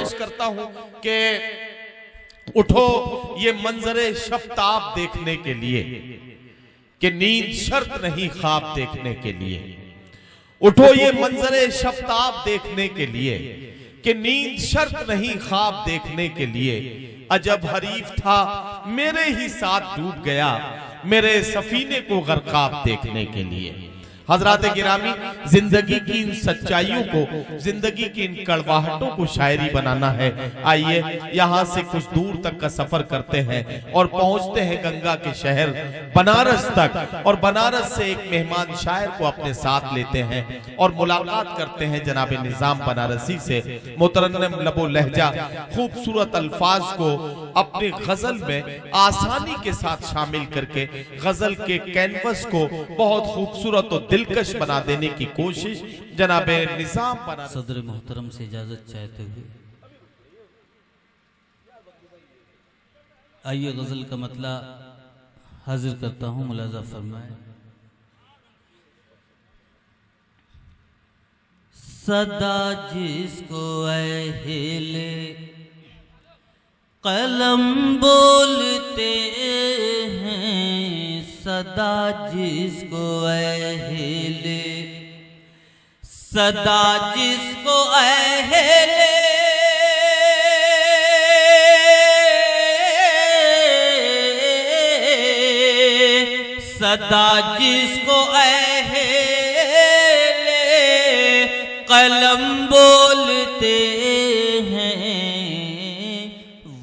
पेश करता हूं कि उठो ये मंजरे शफ्ताब देखने के लिए, कि नींद शर्त नहीं ख्वाब देखने के लिए। उठो ये मंजरे शफ्ताब देखने के लिए, कि नींद शर्त नहीं ख्वाब देखने के लिए। अजब हरीफ था मेरे ही साथ डूब गया, मेरे सफीने को गरकाब देखने के लिए। हजरात गिरामी, जिंदगी की इन सच्चाइयों को, जिंदगी की इन कड़वाहटों को शायरी बनाना है। आइए यहाँ से कुछ दूर तक का सफर करते हैं और पहुंचते हैं गंगा के शहर बनारस तक, और बनारस से एक मेहमान शायर को अपने साथ लेते हैं और मुलाकात करते हैं जनाब निजाम बनारसी से। मुतरन्नम लबो लहजा, खूबसूरत अल्फाज को अपनी गजल में आसानी के साथ शामिल करके गजल के कैनवस को बहुत खूबसूरत और दिलकश बना देने की कोशिश जनाब निजाम बनारसी। सदर मोहतरम से इजाजत चाहते हुए आइए गजल का मतला हाजिर करता हूं, मुलाजा फरमाए। सदा जिसको अहले कलम बोलते हैं, सदा जिसको अहले, सदा जिसको अहले सदा जिसको अहले कलम बोलते हैं,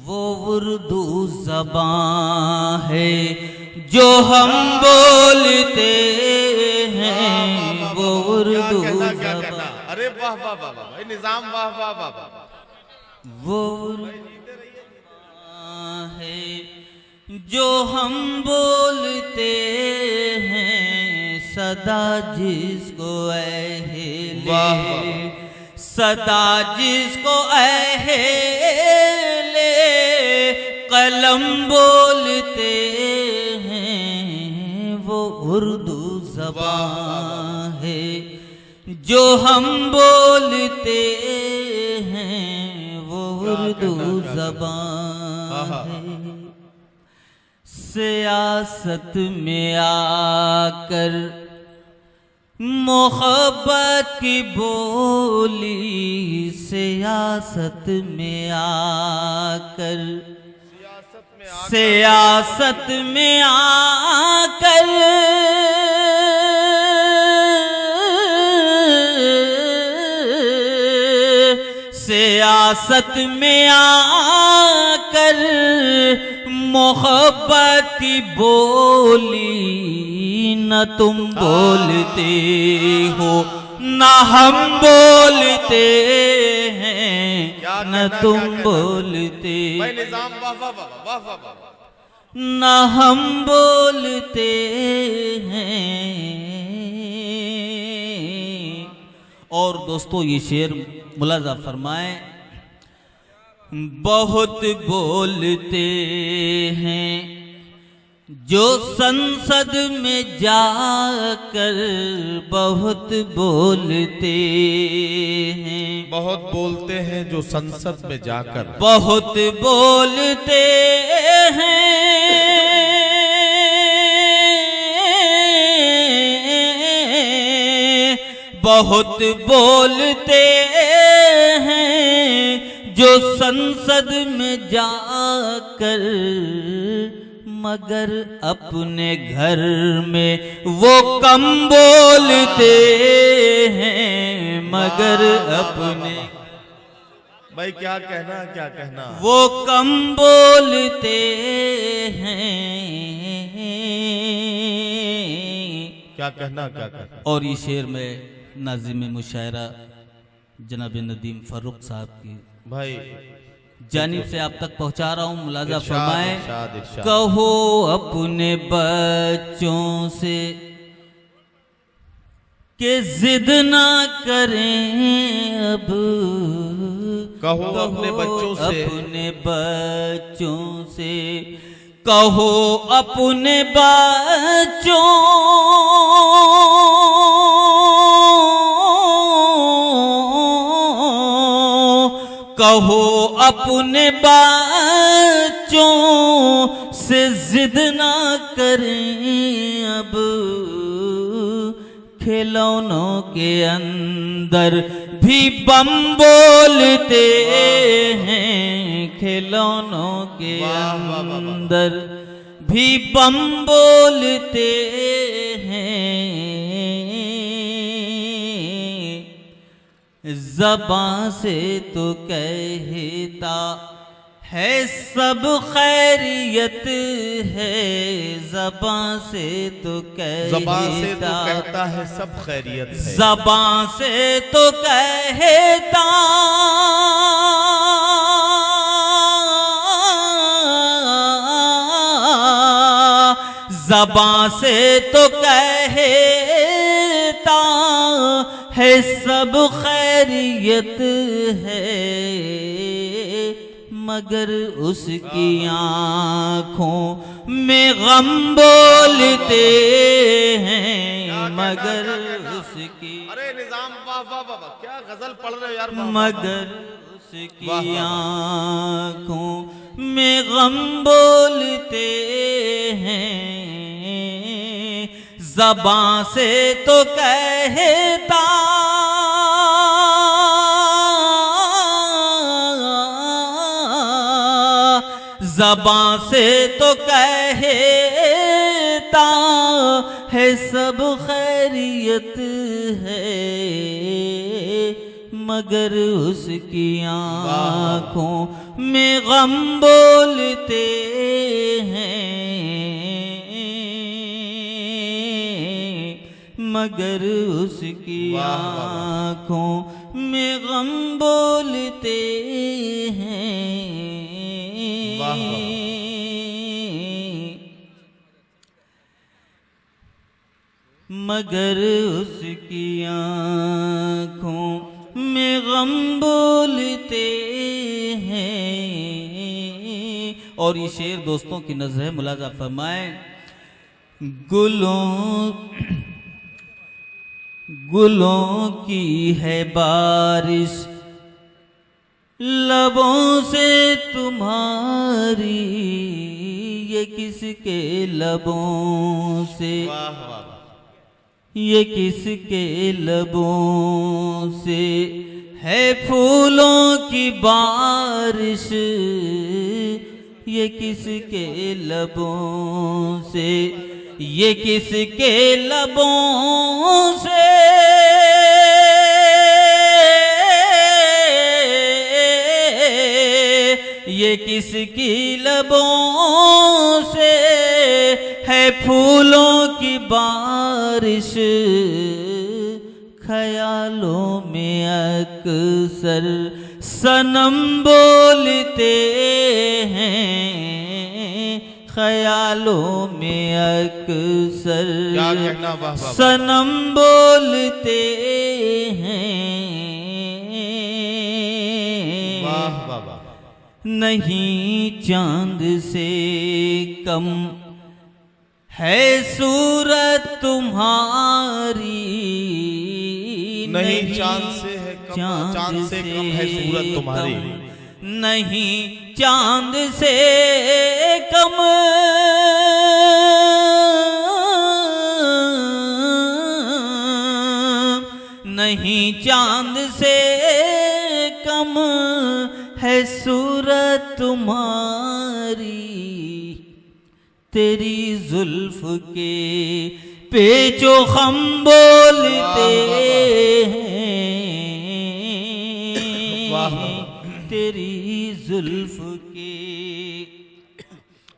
वो उर्दू ज़बान है जो हम बोलते हैं, वो उर्दू ज़बान। अरे वाह वाह वाह वाह निजाम, वाह वाह वाह वाह। वो उर्दू ज़बान है जो हम बोलते हैं, सदा जिसको अहले, सदा जिसको अहले कलम बोलते हैं, वो उर्दू ज़बान है जो हम बोलते हैं, वो उर्दू ज़बान है। सियासत में आकर मोहब्बत की बोली, सियासत में आकर, सियासत में आकर सियासत में आकर मोहब्बत की बोली, न तुम बोलते हो न हम बोलते हैं, न तुम बोलते न हम बोलते हैं। और दोस्तों ये शेर मुलाजा फरमाएं। बहुत बोलते हैं जो संसद में जाकर, बहुत बोलते हैं, बहुत बोलते हैं जो संसद में जाकर, बहुत बोलते हैं बहुत बोलते हैं जो संसद में जाकर, मगर अपने घर में वो कम बोलते हैं, मगर अपने, भाई क्या कहना क्या कहना, वो कम बोलते हैं, क्या कहना क्या कहना। और ये शेर में नाज़िम मुशायरा जनाब नदीम फारूक साहब की भाई जानिब से आप तक पहुंचा रहा हूं, मुलाजा फरमाएं। इरशाद। कहो अपने बच्चों से कि जिद ना करें अब, कहो अपने बच्चों से, अपने बच्चों से कहो अपने बच्चों कहो अपने बच्चों से जिद ना करें अब, खिलौनों के अंदर भी बम बोलते हैं, खिलौनों के अंदर भी बम बोलते हैं। ज़बां से तो कहता है सब खैरियत है, ज़बां से तो कहता है सब खैरियत है, ज़बां से तो कहता ज़बां से तो कहता है सब खैरियत है, मगर उसकी आँखों में गम बोलते हैं, मगर उसकी, अरे निजाम वाह वाह वाह वाह, क्या गजल पढ़ रहे हो यार, मगर उसकी आँखों में गम बोलते हैं। ज़बां से तो कहता ज़बां से तो कहता है सब खैरियत है, मगर उसकी आँखों में गम बोलते हैं, मगर उसकी आँखों में गम बोलते हैं। मगर उसकी आँखों में गम बोलते हैं। और ये शेर दोस्तों की नज़र मुलाजा फरमाएं। गुलों की है बारिश लबों से तुम्हारी, ये किसके लबों से, ये किसके लबों से है फूलों की बारिश, ये किसके लबों से, ये किसके लबों से ये किसकी लबों से है फूलों की बारिश, ख्यालों में अक्सर सनम बोलते हैं, ख्यालों में अक्सर सनम बोलते हैं। नहीं चांद से कम है सूरत तुम्हारी, नहीं चांद से है कम, चांद से कम है सूरत तुम्हारी, नहीं चांद से कम नहीं चांद से कम है सूरत तुम्हारी, तेरी जुल्फ के पेचो खम बोलते हैं, तेरी जुल्फ के।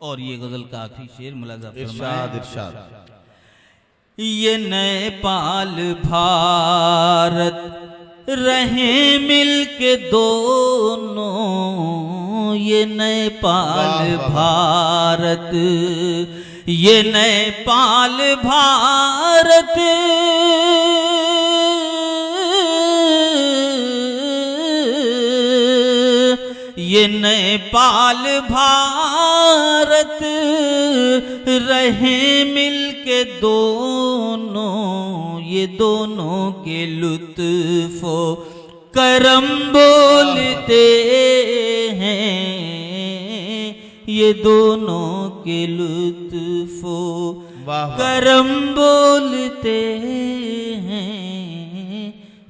और ये गजल का आखिरी शेर मुलाजा इरशाद इरशाद। ये नेपाल भारत रहे मिलके दोनों, ये नेपाल भारत, ये नेपाल भारत ये नेपाल भारत रहे मिलके दोनों, ये दोनों के लुत्फो करम बोलते हैं ये दोनों के लुत्फो वाह वाह। करम बोलते हैं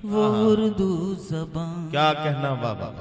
वो उर्दू ज़बान। क्या कहना, वाह वाह।